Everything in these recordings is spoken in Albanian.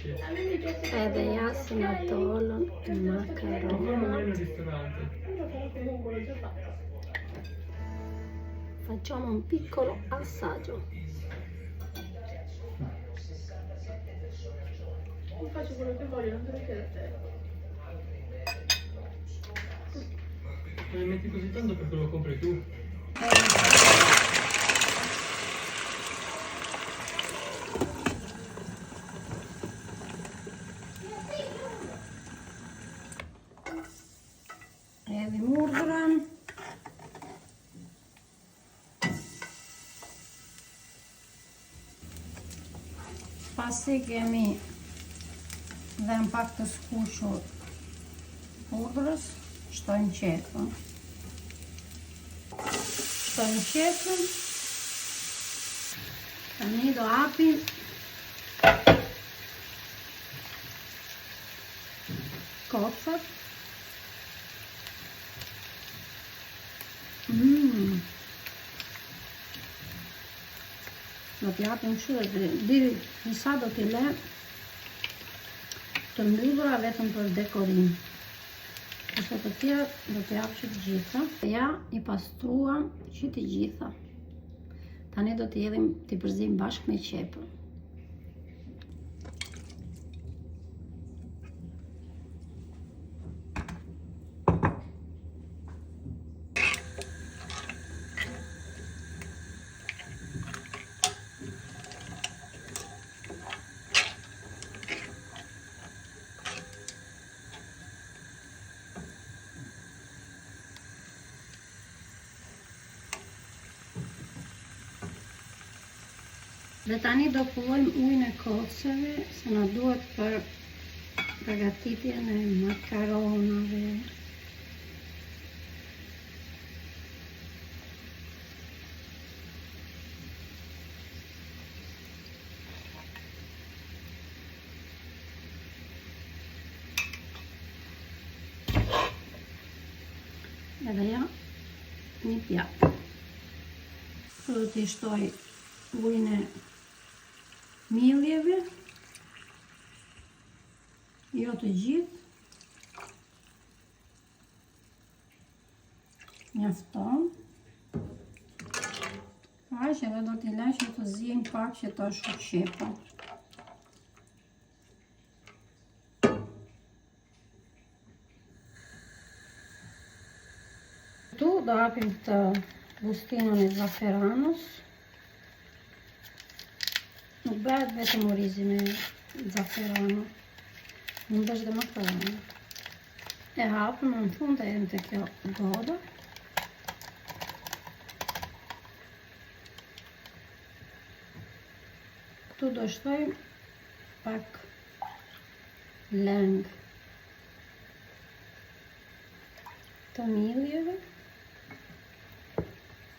Edhe jasë në dollën makaronë. Facciamo un piccolo assaggio. Faccio quello che voglio, non te lo chiedo a te. Ne metti così tanto perché lo compri tu. E vi murduram. Pasi kemi dhënë pak të skuqur hudrës, shtojmë qepën. Tani do hapim kocët. Do t'i hapim kështu dhe disa do t'i lë të mbyllura vetëm për dekorim. Kurse të tjera do t'i hap që të gjitha. Ja i pastruam që të gjitha. Tani do t'i hedhim t'i përzim bashkë me qepën. Dhe tani do pullojmë ujin e kocëve, se na duhet për përgatitjen e makaronave. Edhe ja, një pjatë. Do t'i shtoj ujin e milljeve, jo të gjithë, mjafton. Aq edhe do t'i laj që të ziejnë pak që të ashtu qepa. Tu do hapim të bustinën e zaferanës. Nuk bëhet vetëm orizi me zaferano, nuk bësh dhe makarona. E hapëm në fund të edhim të kjo goda. Këtu do shtojmë pak lëng të milljeve.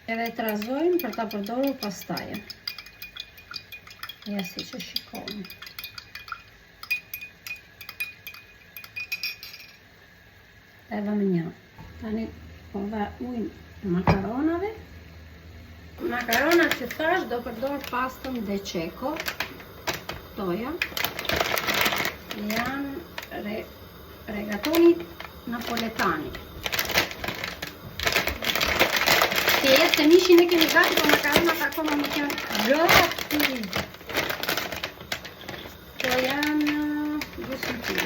Edhe i trazojmë për ta përdorur pastaje. Ja si që shikoni. Edhe më një. Tani po dhe ujnë makaronave. Makaronat që thash do përdor pastën De Cecco. Toja. Janë regatoni napoletani. Se jeste mishin e kemi gati, po makaronat akoma nuk janë gati. Janë 200 kg.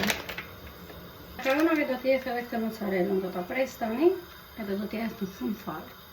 Makaronave do t'jeth edhe këtë mozzarellën, do t'a pres tani, edhe do t'jeth në fund fare.